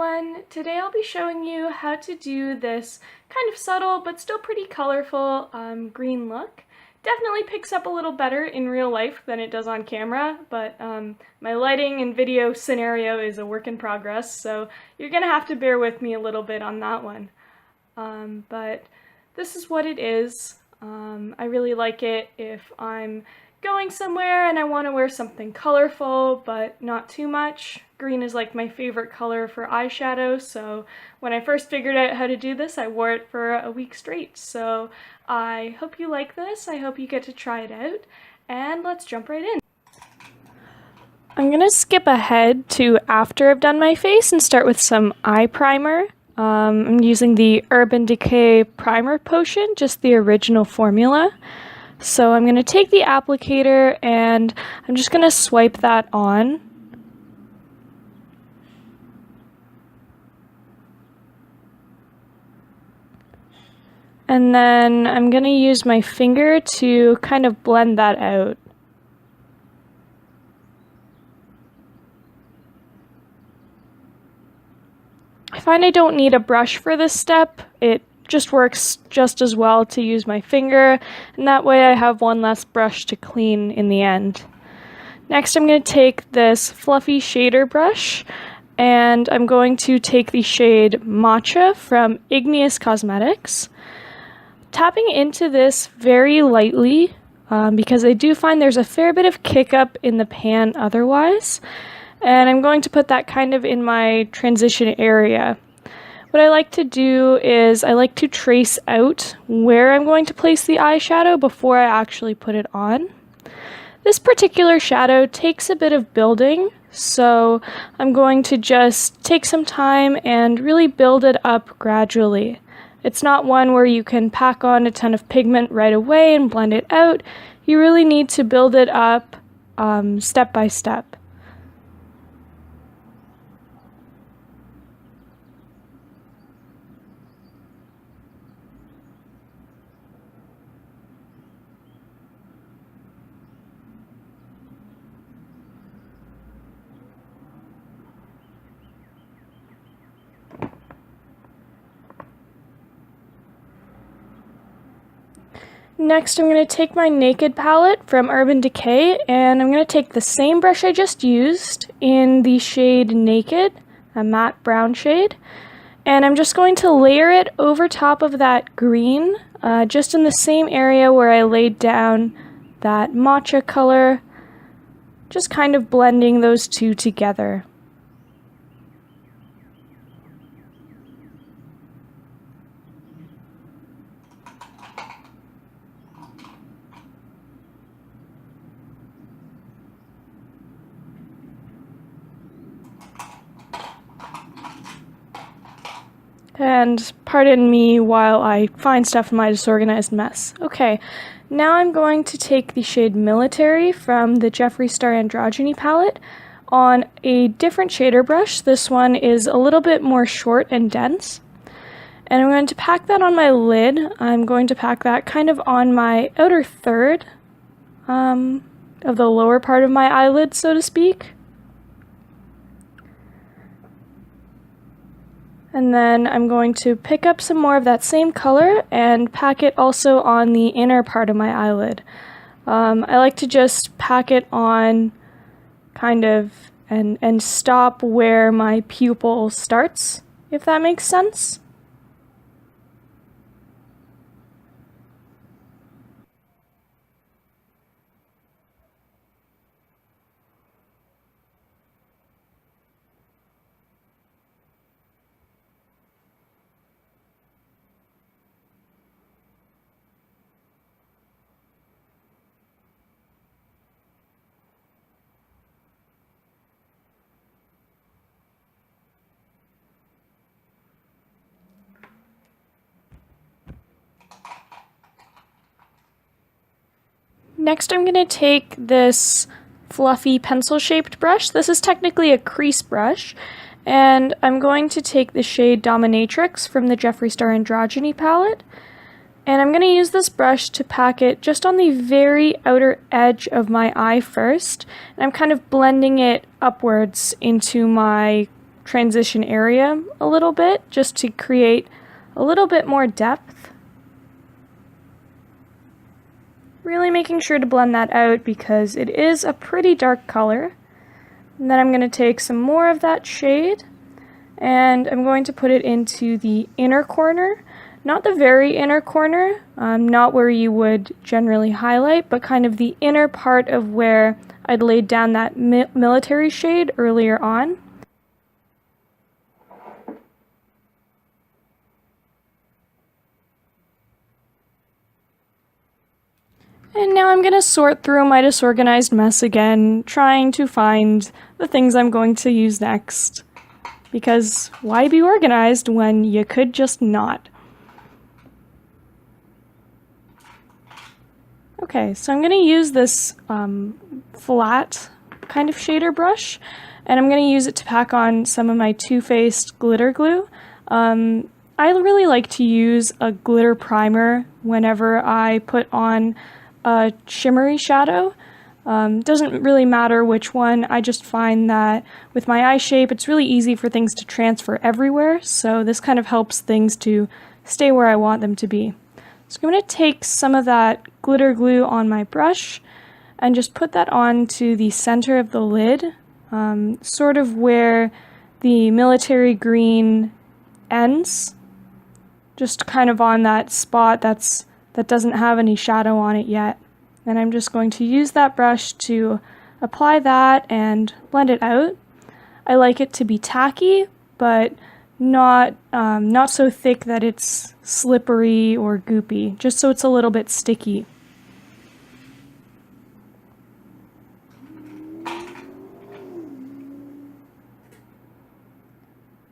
everyone! Today I'll be showing you how to do this kind of subtle but still pretty colorful green look. Definitely picks up a little better in real life than it does on camera, but my lighting and video scenario is a work in progress, so you're gonna have to bear with me a little bit on that one. But this is what it is. I really like it if I'm going somewhere and I want to wear something colorful but not too much. Green is like my favorite color for eyeshadow, so when I first figured out how to do this, I wore it for a week straight. So I hope you like this, I hope you get to try it out, and let's jump right in. I'm gonna skip ahead to after I've done my face and start with some eye primer. I'm using the Urban Decay Primer Potion, just the original formula. So I'm going to take the applicator and I'm just going to swipe that on. And then I'm going to use my finger to kind of blend that out. I find I don't need a brush for this step. It just works just as well to use my finger, and that way I have one less brush to clean in the end. Next I'm going to take this fluffy shader brush, and I'm going to take the shade Matcha from Igneous Cosmetics. Tapping into this very lightly, because I do find there's a fair bit of kick up in the pan otherwise, and I'm going to put that kind of in my transition area. What I like to do is I like to trace out where I'm going to place the eyeshadow before I actually put it on. This particular shadow takes a bit of building, so I'm going to just take some time and really build it up gradually. It's not one where you can pack on a ton of pigment right away and blend it out. You really need to build it up step by step. Next, I'm going to take my Naked palette from Urban Decay, and I'm going to take the same brush I just used in the shade Naked, a matte brown shade, and I'm just going to layer it over top of that green, just in the same area where I laid down that matcha color, just kind of blending those two together. And pardon me while I find stuff in my disorganized mess. Okay, now I'm going to take the shade Military from the Jeffree Star Androgyny palette on a different shader brush. This one is a little bit more short and dense. And I'm going to pack that on my lid. I'm going to pack that kind of on my outer third of the lower part of my eyelid, so to speak. And then I'm going to pick up some more of that same color and pack it also on the inner part of my eyelid. I like to just pack it on kind of and stop where my pupil starts, if that makes sense. Next I'm going to take this fluffy pencil-shaped brush. This is technically a crease brush, and I'm going to take the shade Dominatrix from the Jeffree Star Androgyny palette, and I'm going to use this brush to pack it just on the very outer edge of my eye first, and I'm kind of blending it upwards into my transition area a little bit, just to create a little bit more depth. Really making sure to blend that out because it is a pretty dark color. And then I'm going to take some more of that shade and I'm going to put it into the inner corner. Not the very inner corner, not where you would generally highlight, but kind of the inner part of where I'd laid down that military shade earlier on. And now I'm going to sort through my disorganized mess again, trying to find the things I'm going to use next. Because why be organized when you could just not? Okay, so I'm going to use this flat kind of shader brush, and I'm going to use it to pack on some of my Too Faced glitter glue. I really like to use a glitter primer whenever I put on a shimmery shadow. Doesn't really matter which one, I just find that with my eye shape it's really easy for things to transfer everywhere, so this kind of helps things to stay where I want them to be. So I'm going to take some of that glitter glue on my brush and just put that onto the center of the lid, sort of where the military green ends, just kind of on that spot that doesn't have any shadow on it yet. And I'm just going to use that brush to apply that and blend it out. I like it to be tacky, but not so thick that it's slippery or goopy, just so it's a little bit sticky.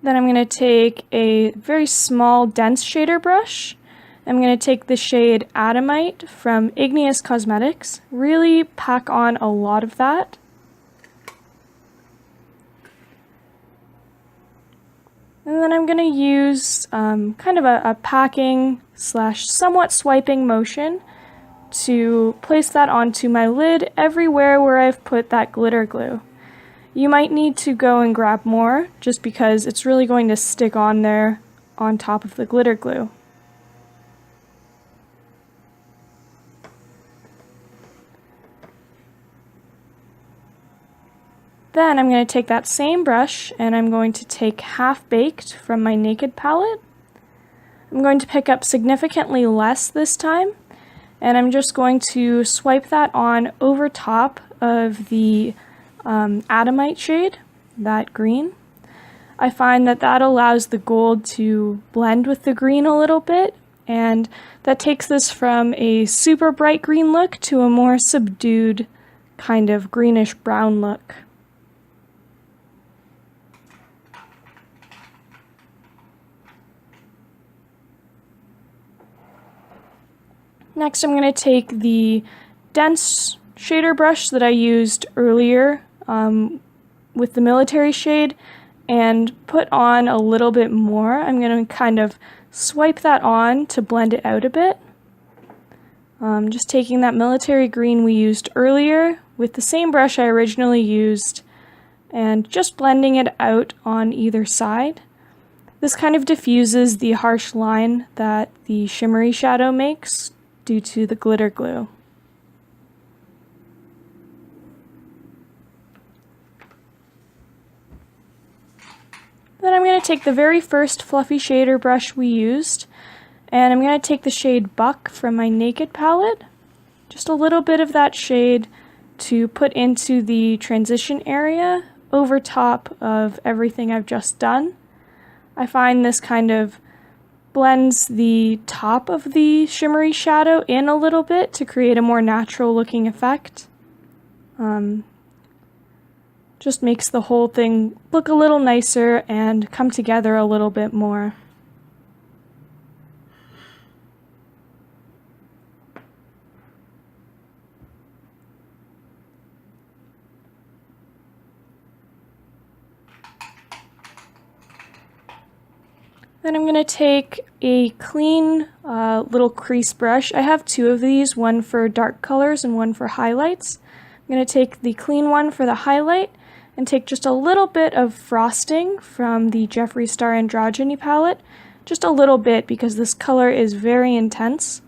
Then I'm going to take a very small dense shader brush. I'm going to take the shade Adamite from Igneous Cosmetics, really pack on a lot of that. And then I'm going to use kind of a packing / somewhat swiping motion to place that onto my lid everywhere where I've put that glitter glue. You might need to go and grab more just because it's really going to stick on there on top of the glitter glue. Then I'm going to take that same brush and I'm going to take Half Baked from my Naked palette. I'm going to pick up significantly less this time, and I'm just going to swipe that on over top of the Adamite shade, that green. I find that that allows the gold to blend with the green a little bit, and that takes this from a super bright green look to a more subdued kind of greenish brown look. Next I'm going to take the dense shader brush that I used earlier with the military shade and put on a little bit more. I'm going to kind of swipe that on to blend it out a bit. Just taking that military green we used earlier with the same brush I originally used and just blending it out on either side. This kind of diffuses the harsh line that the shimmery shadow makes due to the glitter glue. Then I'm going to take the very first fluffy shader brush we used, and I'm going to take the shade Buck from my Naked palette, just a little bit of that shade to put into the transition area over top of everything I've just done. I find this kind of blends the top of the shimmery shadow in a little bit to create a more natural looking effect. Just makes the whole thing look a little nicer and come together a little bit more. Then I'm going to take a clean little crease brush. I have two of these, one for dark colors and one for highlights. I'm going to take the clean one for the highlight, and take just a little bit of frosting from the Jeffree Star Androgyny palette, just a little bit because this color is very intense.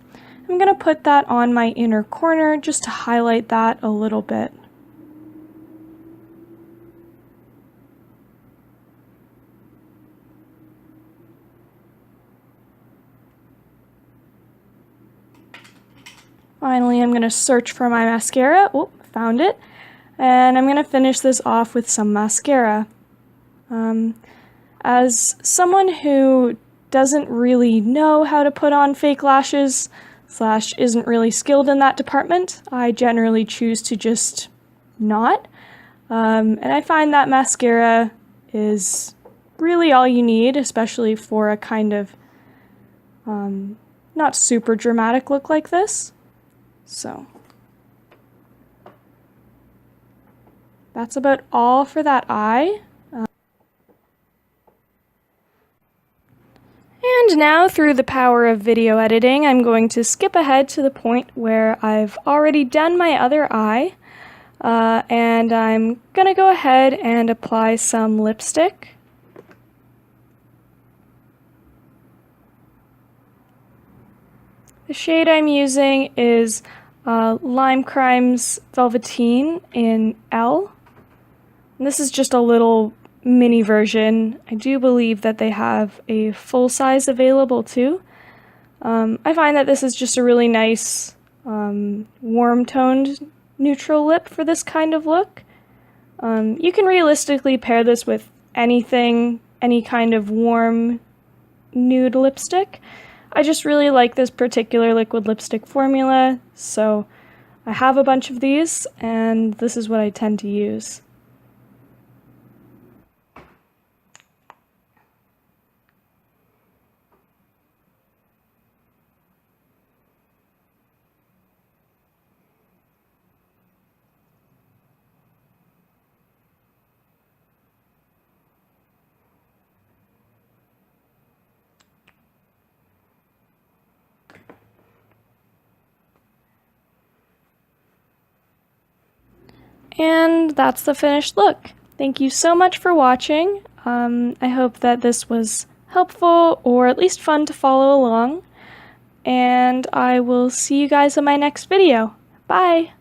I'm going to put that on my inner corner just to highlight that a little bit. Finally, I'm going to search for my mascara. Oh, found it. And I'm going to finish this off with some mascara. As someone who doesn't really know how to put on fake lashes, / isn't really skilled in that department, I generally choose to just not. And I find that mascara is really all you need, especially for a kind of not super dramatic look like this. So that's about all for that eye. And now, through the power of video editing, I'm going to skip ahead to the point where I've already done my other eye, and I'm going to go ahead and apply some lipstick. The shade I'm using is Lime Crime's Velveteen in L. And this is just a little mini version. I do believe that they have a full size available too. I find that this is just a really nice warm-toned neutral lip for this kind of look. You can realistically pair this with anything, any kind of warm nude lipstick. I just really like this particular liquid lipstick formula, so I have a bunch of these, and this is what I tend to use. And that's the finished look. Thank you so much for watching. I hope that this was helpful or at least fun to follow along. And I will see you guys in my next video. Bye!